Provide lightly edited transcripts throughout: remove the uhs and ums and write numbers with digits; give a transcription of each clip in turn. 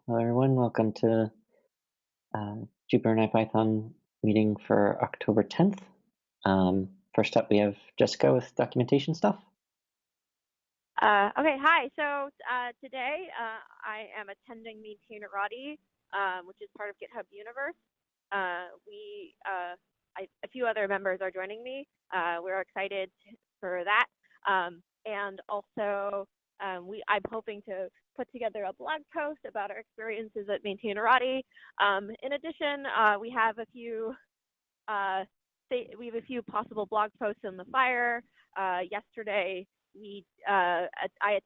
Hello, everyone. Welcome to Jupyter and IPython meeting for October 10th. First up, we have Jessica with documentation stuff. Okay, hi. So today I am attending Maintainerati, which is part of GitHub Universe. A few other members are joining me. We're excited for that. And also, I'm hoping to put together a blog post about our experiences at Maintainerati. In addition, we have a few possible blog posts in the fire. Yesterday, I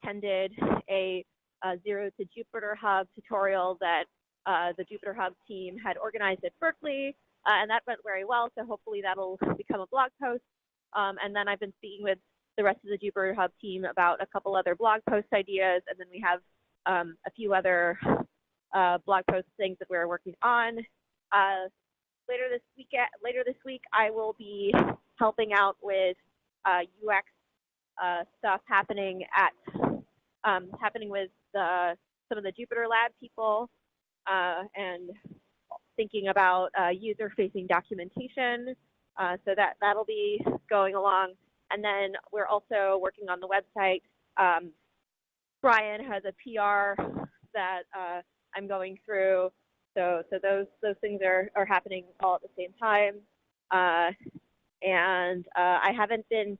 attended a Zero to Jupyter Hub tutorial that the Jupyter Hub team had organized at Berkeley, and that went very well, so hopefully that'll become a blog post. And then I've been speaking with the rest of the Jupyter Hub team about a couple other blog post ideas, and then we have a few other blog post things that we're working on. Later this week, I will be helping out with UX stuff happening with some of the Jupyter Lab people, and thinking about user-facing documentation. So that'll be going along. And then we're also working on the website. Brian has a PR that I'm going through. So those things are happening all at the same time. And I haven't been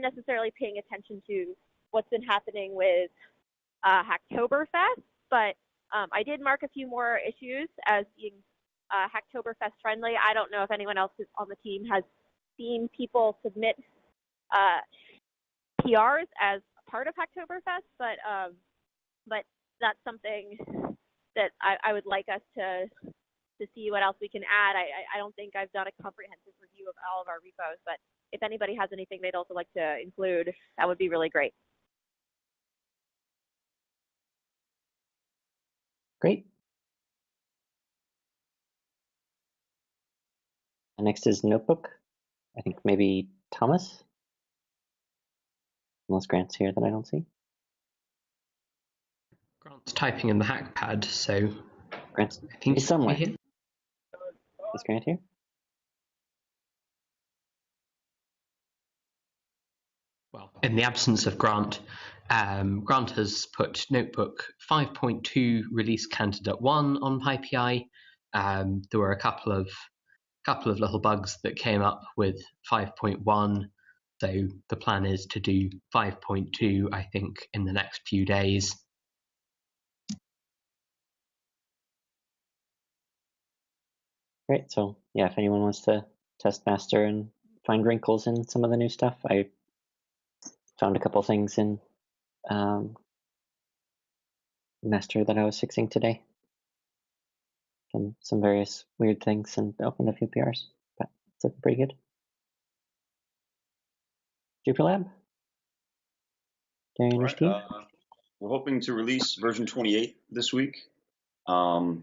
necessarily paying attention to what's been happening with Hacktoberfest, but I did mark a few more issues as being Hacktoberfest friendly. I don't know if anyone else on the team has seen people submit PRs as part of Hacktoberfest, but that's something that I would like us to see what else we can add. I don't think I've done a comprehensive review of all of our repos, but if anybody has anything they'd also like to include, that would be really great. Great. And next is Notebook. I think maybe Thomas, unless Grant's here that I don't see. Grant's typing in the hackpad, so Grant's I think he's somewhere. here. Is Grant here? Well, in the absence of Grant, Grant has put Notebook 5.2 release candidate 1 on PyPI. There were a couple of little bugs that came up with 5.1, so the plan is to do 5.2, I think, in the next few days. Great. So yeah, if anyone wants to test master and find wrinkles in some of the new stuff, I found a couple things in master that I was fixing today. And some various weird things, and opened a few PRs, but it's looking pretty good. Jupyter Lab? Darian, Right. We're hoping to release version 28 this week. And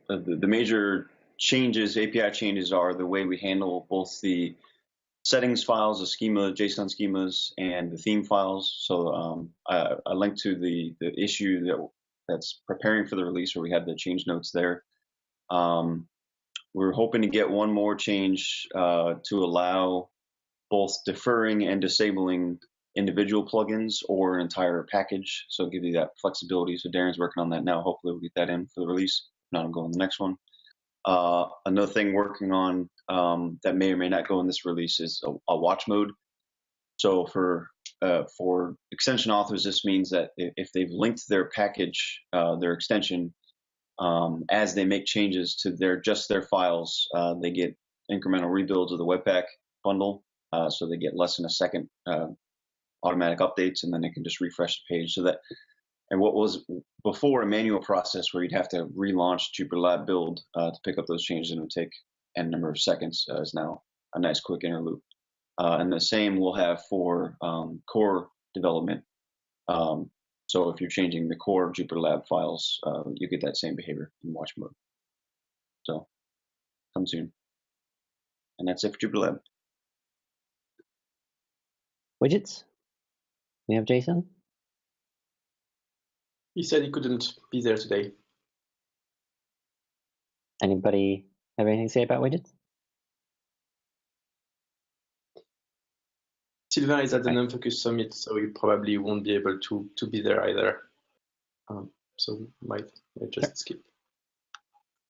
the major changes, API changes, are the way we handle both the settings files, the schema, JSON schemas, and the theme files. So I linked to the issue that's preparing for the release, where we had the change notes there. We're hoping to get one more change to allow both deferring and disabling individual plugins or an entire package. So give you that flexibility. So Darren's working on that now. Hopefully we'll get that in for the release. If not, I'm going to the next one. Another thing working on that may or may not go in this release is a watch mode. So for extension authors, this means that if they've linked their package, their extension, as they make changes to just their files, they get incremental rebuilds of the Webpack bundle. So they get less than a second automatic updates, and then they can just refresh the page. And what was before a manual process where you'd have to relaunch Jupyter Lab build to pick up those changes, and it would take n number of seconds, is now a nice quick inner loop. And the same we'll have for core development. So if you're changing the core Jupyter Lab files, you get that same behavior in watch mode. So come soon. And that's it for Jupyter Lab. Widgets? We have Jason? He said he couldn't be there today. Anybody have anything to say about widgets? Sylvain is at the non-focus summit, so he probably won't be able to be there either. So might just skip.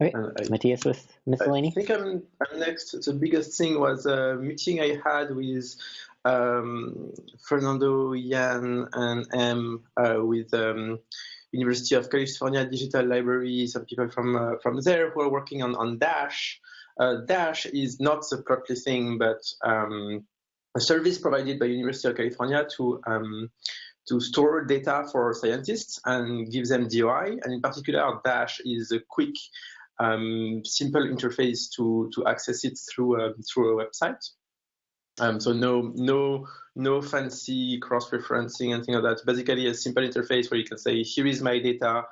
Okay, Matthias with miscellany. I think I'm next. The biggest thing was a meeting I had with Fernando, Jan, and M with University of California Digital Library, some people from there who are working on Dash. Dash is not the Plotly thing, but a service provided by University of California to store data for scientists and give them DOI. And in particular, Dash is a quick, simple interface to access it through a website. So no fancy cross-referencing, anything like that. Basically, a simple interface where you can say, here is my data,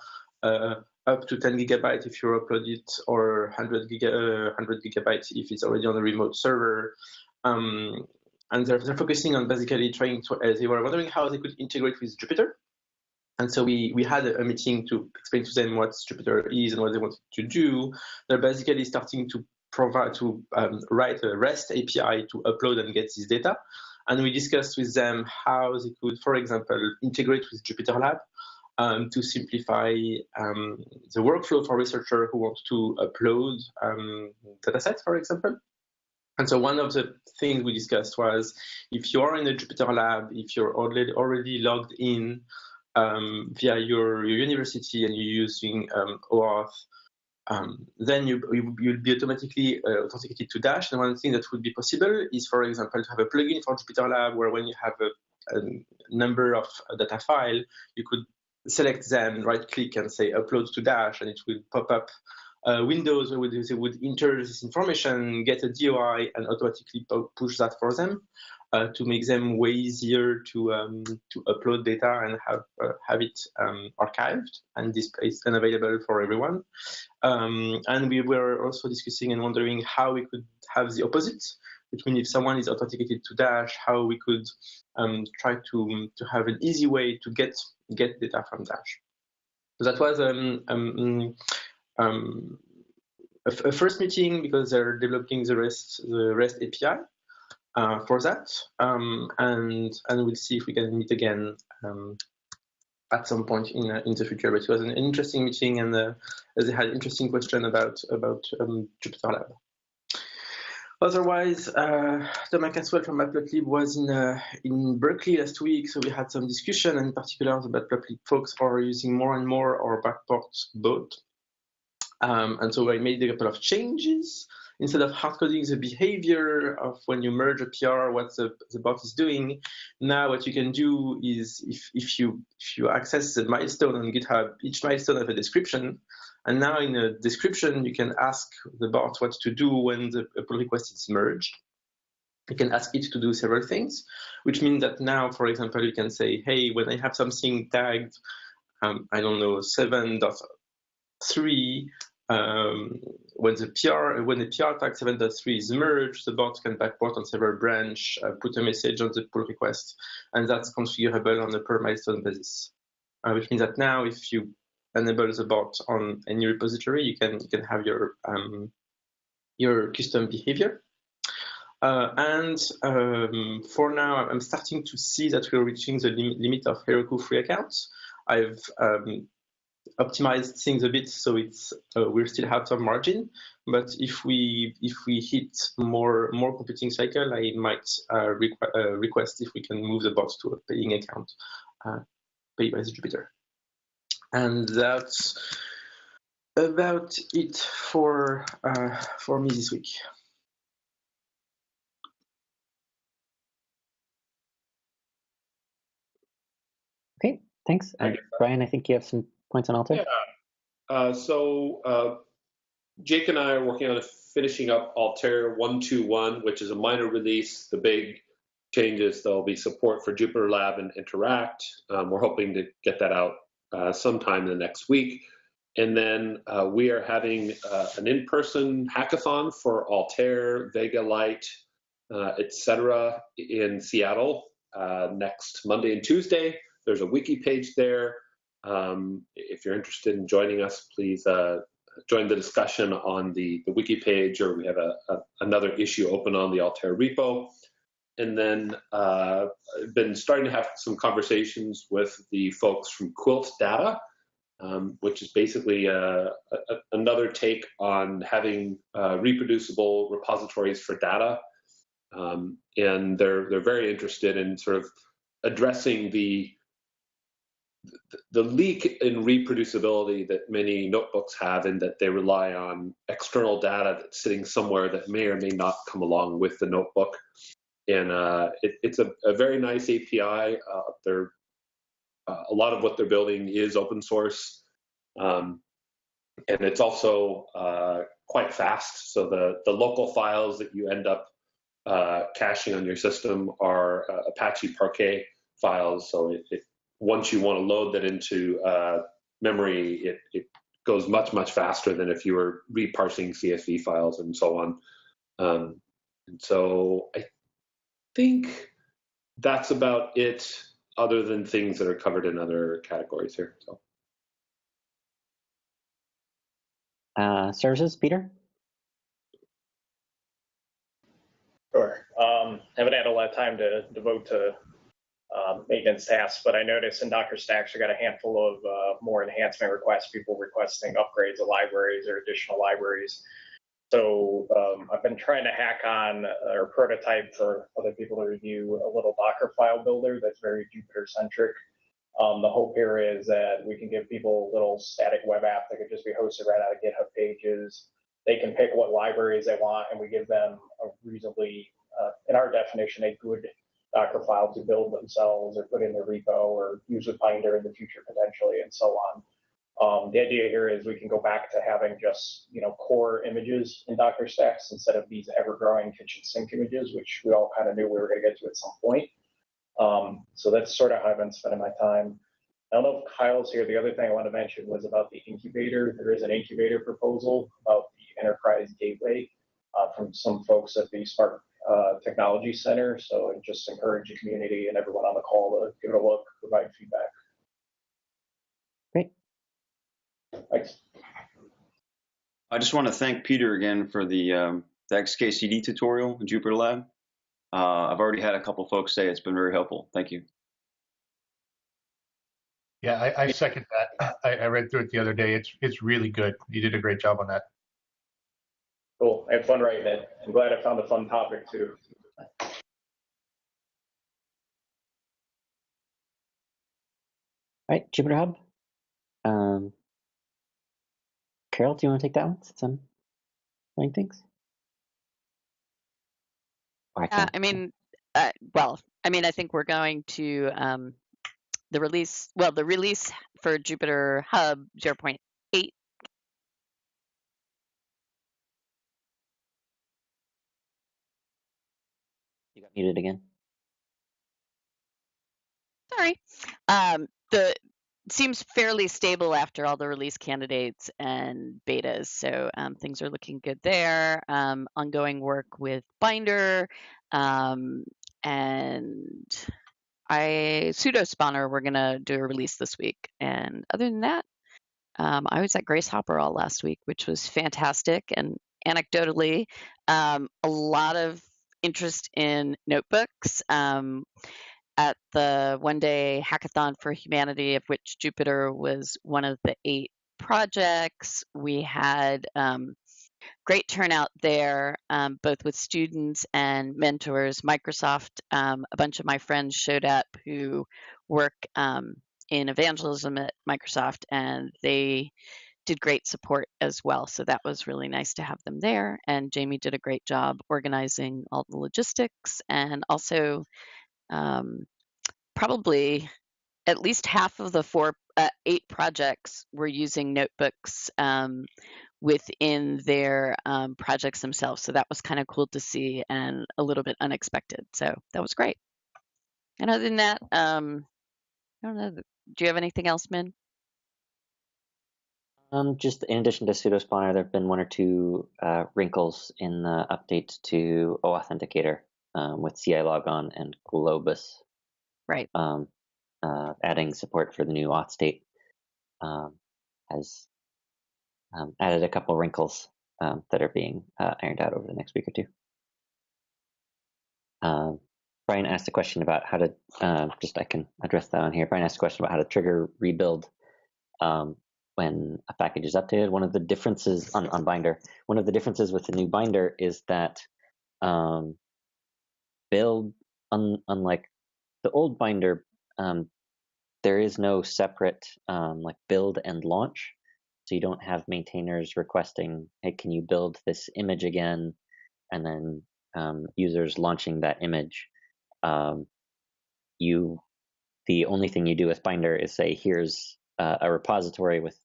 up to 10 gigabytes if you upload it, or 100 gigabytes if it's already on a remote server. And they're focusing on basically trying to, they were wondering how they could integrate with Jupyter. And so we had a meeting to explain to them what Jupyter is and what they wanted to do. They're basically starting to write a REST API to upload and get this data. And we discussed with them how they could, for example, integrate with Jupyter Lab to simplify the workflow for researchers who want to upload datasets, for example. And so one of the things we discussed was, if you're in a Jupyter Lab, if you're already logged in via your university and you're using OAuth, then you'll be automatically authenticated to Dash. And one thing that would be possible is, for example, to have a plugin for Jupyter Lab where when you have a number of data file, you could select them, right-click and say upload to Dash, and it will pop up windows where they would enter this information, get a DOI, and automatically push that for them to make them way easier to upload data and have it archived and displayed and available for everyone. And we were also discussing and wondering how we could have the opposite, which means if someone is authenticated to Dash, how we could try to have an easy way to get data from Dash. So that was a first meeting, because they're developing the REST API for that, and we'll see if we can meet again at some point in the future. But it was an interesting meeting, and they had an interesting question about Jupyter Lab. Otherwise, Thomas Caswell from Matplotlib was in Berkeley last week, so we had some discussion, and in particular the Matplotlib folks are using more and more our backport bot. And so I made a couple of changes. Instead of hard-coding the behavior of when you merge a PR, what the bot is doing, now what you can do is, if you access the milestone on GitHub, each milestone has a description. And now in a description, you can ask the bot what to do when the pull request is merged. You can ask it to do several things, which means that now, for example, you can say, hey, when I have something tagged, I don't know, 7.3, when the PR tag 7.3 is merged, the bot can backport on several branch, put a message on the pull request, and that's configurable on a per milestone basis. Which means that now, if you enable the bot on any repository, you can have your custom behavior. And for now, I'm starting to see that we're reaching the limit of Heroku free accounts. I've optimized things a bit, so it's we still have some margin. But if we hit more computing cycle, I might request if we can move the bot to a paying account, paid by the Jupyter. And that's about it for me this week. Okay, thanks. Brian, I think you have some points on Altair. Yeah. So Jake and I are working on finishing up Altair 1.2.1, which is a minor release. The big changes, there'll be support for Jupyter Lab and Interact. We're hoping to get that out sometime in the next week. And then we are having an in-person hackathon for Altair, Vega Lite, etc. in Seattle next Monday and Tuesday. There's a wiki page there. If you're interested in joining us, please join the discussion on the wiki page, or we have another issue open on the Altair repo. And then I've been starting to have some conversations with the folks from Quilt Data, which is basically another take on having reproducible repositories for data. And they're very interested in sort of addressing the leak in reproducibility that many notebooks have, in that they rely on external data that's sitting somewhere that may or may not come along with the notebook. And it's a very nice API. A lot of what they're building is open source. And it's also quite fast. So the local files that you end up caching on your system are Apache Parquet files. So once you want to load that into memory, it goes much, much faster than if you were reparsing CSV files and so on. And so I think that's about it, other than things that are covered in other categories here. So. Services, Peter? Sure. Haven't had a lot of time to devote to maintenance tasks, but I noticed in Docker Stacks we got a handful of more enhancement requests, people requesting upgrades of libraries or additional libraries. So I've been trying to hack on or prototype for other people to review a little Docker file builder that's very Jupyter-centric. The hope here is that we can give people a little static web app that could just be hosted right out of GitHub pages. They can pick what libraries they want, and we give them a reasonably, in our definition, a good Docker file to build themselves or put in their repo or use with Binder in the future potentially, and so on. The idea here is we can go back to having just core images in Docker Stacks instead of these ever-growing kitchen sink images, which we all kind of knew we were going to get to at some point. So that's sort of how I've been spending my time. I don't know if Kyle's here. The other thing I want to mention was about the incubator. There is an incubator proposal about the enterprise gateway from some folks at the Spark Technology Center. So I just encourage the community and everyone on the call to give it a look, provide feedback. Great. Thanks. I just want to thank Peter again for the XKCD tutorial in Jupyter Lab. I've already had a couple folks say it's been very helpful. Thank you. Yeah, I second that. I read through it the other day. It's really good. You did a great job on that. Cool. I had fun writing it. I'm glad I found a fun topic too. All right, Jupyter Hub. Carol, do you want to take that one since I'm playing things? I think we're going to the release for Jupyter Hub 0.8. You got muted again. Sorry. The seems fairly stable after all the release candidates and betas, so things are looking good there. Ongoing work with Binder, and pseudo-spawner, we're gonna do a release this week. And other than that, I was at Grace Hopper all last week, which was fantastic. And anecdotally, a lot of interest in notebooks. At the one-day hackathon for humanity, of which Jupyter was one of the 8 projects, we had great turnout there, both with students and mentors. Microsoft, a bunch of my friends showed up who work in evangelism at Microsoft, and they did great support as well. So that was really nice to have them there. And Jamie did a great job organizing all the logistics, and also probably at least half of the 8 projects were using notebooks within their projects themselves. So that was kind of cool to see and a little bit unexpected. So that was great. And other than that, I don't know. Do you have anything else, Min? Just in addition to pseudo-spawner, there have been 1 or 2 wrinkles in the update to Authenticator with CI logon and Globus. Right. Adding support for the new auth state has added a couple wrinkles that are being ironed out over the next week or two. Brian asked a question about how to, I can address that on here. Brian asked a question about how to trigger rebuild when a package is updated. One of the differences on Binder, one of the differences with the new Binder is that build, unlike the old Binder, there is no separate like build and launch. So you don't have maintainers requesting, hey, can you build this image again? And then users launching that image. The only thing you do with Binder is say, here's a repository with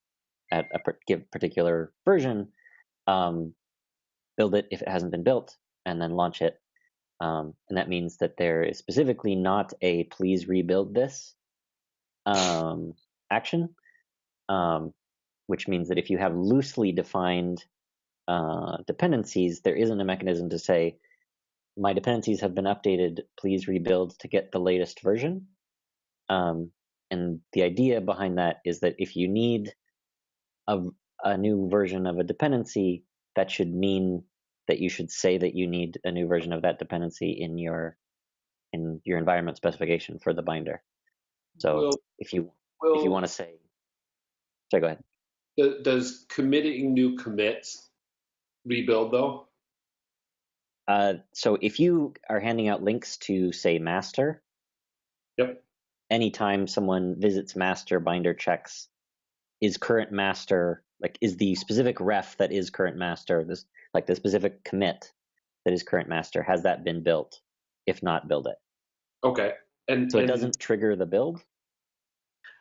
at a particular version, build it if it hasn't been built, and then launch it. And that means that there is specifically not a please rebuild this action, which means that if you have loosely defined dependencies, there isn't a mechanism to say, my dependencies have been updated, please rebuild to get the latest version. And the idea behind that is that if you need a new version of a dependency, that should mean that you should say that you need a new version of that dependency in your environment specification for the binder. So if you want to say, sorry, go ahead. Does committing new commits rebuild though? So if you are handing out links to, say, master, yep. Anytime someone visits master, binder checks, is current master, like is the specific ref that is current master, this like the specific commit that is current master, has that been built? If not, build it. Okay. And so it doesn't trigger the build.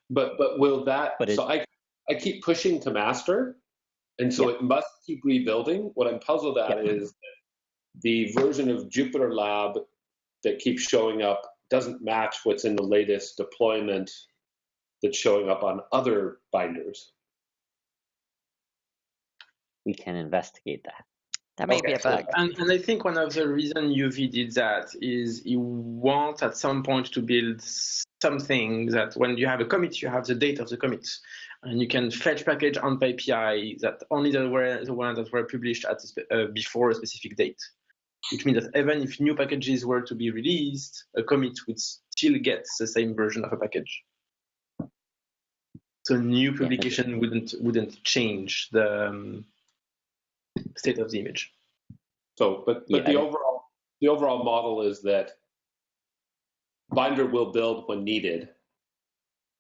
But will that? So I keep pushing to master, and so it must keep rebuilding. What I'm puzzled at is the version of Jupyter Lab that keeps showing up doesn't match what's in the latest deployment that's showing up on other binders. We can investigate that. That may be a bug. And I think one of the reasons UV did that is you want at some point to build something that when you have a commit, you have the date of the commit. And you can fetch package on PyPI that only the ones that were published at before a specific date. Which means that even if new packages were to be released, a commit would still get the same version of a package. So new publication wouldn't change the state of the image. So, but the overall model is that binder will build when needed.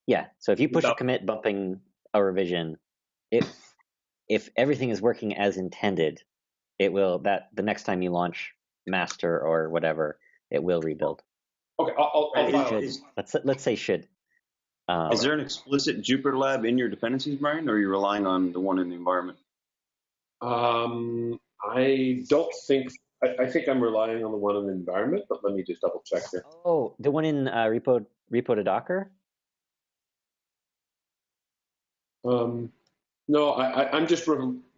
Yeah. So if you push a commit bumping a revision, if everything is working as intended, it will, that the next time you launch master or whatever, it will rebuild. Okay, I'll let's say should. Is there an explicit Jupyter Lab in your dependencies, Brian, or are you relying on the one in the environment? I don't think. I think I'm relying on the one in the environment, but let me just double check here. Oh, the one in repo to Docker. No, I'm just.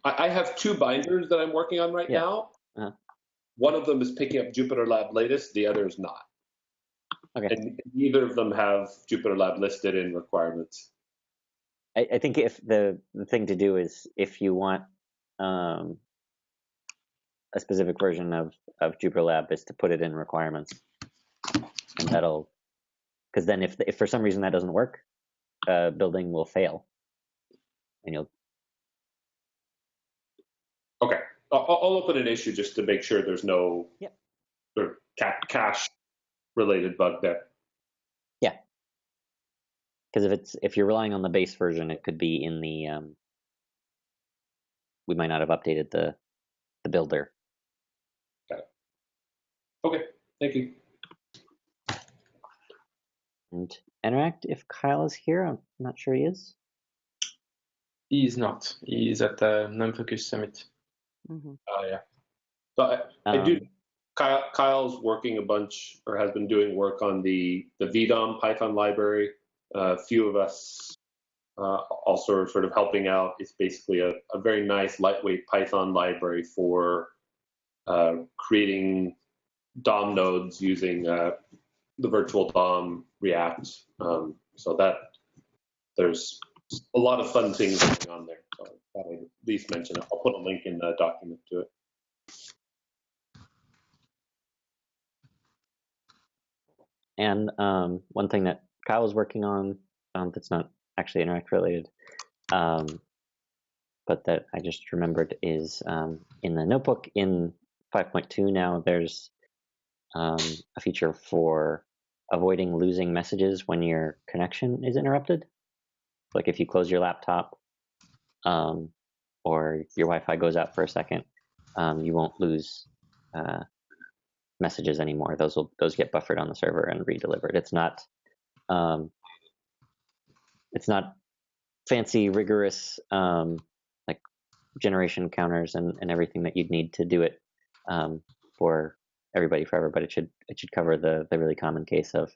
I have two binders that I'm working on right now. Uh-huh. One of them is picking up Jupyter Lab latest. The other is not. Okay. And neither of them have Jupyter Lab listed in requirements. I think if the thing to do is if you want a specific version of Jupyter Lab is to put it in requirements, and that'll, because then if for some reason that doesn't work, building will fail, and you'll. Okay, I'll open an issue just to make sure there's no sort of cache related bug there. Yeah, because if you're relying on the base version, it could be in the we might not have updated the builder. Got it. Okay, thank you. And Interact, if Kyle is here, I'm not sure he is. He is not. He is at the NumFocus Summit. Mm-hmm. Yeah. So I do. Kyle's working a bunch, or has been doing work on the VDOM Python library. A few of us also are sort of helping out. It's basically a very nice lightweight Python library for creating DOM nodes using the virtual DOM React. So that there's a lot of fun things going on there. So I thought I'd least mention it. I'll put a link in the document to it. And one thing that Kyle was working on that's not actually Interact related, but that I just remembered is in the notebook in 5.2 now, there's a feature for avoiding losing messages when your connection is interrupted. Like if you close your laptop or your Wi-Fi goes out for a second, you won't lose messages anymore. Those get buffered on the server and redelivered. It's not fancy, rigorous like generation counters and everything that you'd need to do it for everybody forever, but it should cover the really common case of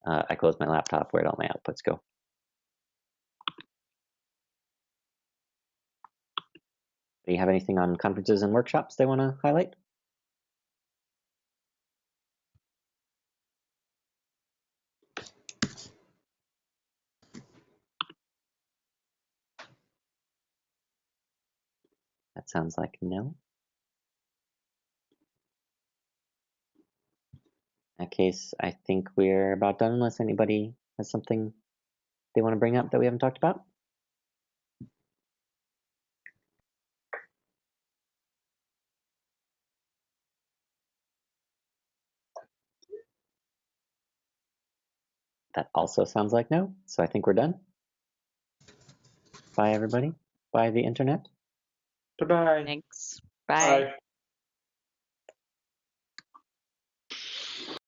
I closed my laptop, where'd all my outputs go? Do you have anything on conferences and workshops they want to highlight? That sounds like no. In that case, I think we're about done unless anybody has something they want to bring up that we haven't talked about. That also sounds like no. So I think we're done. Bye, everybody. Bye, the internet. Bye-bye. Thanks. Bye. Bye.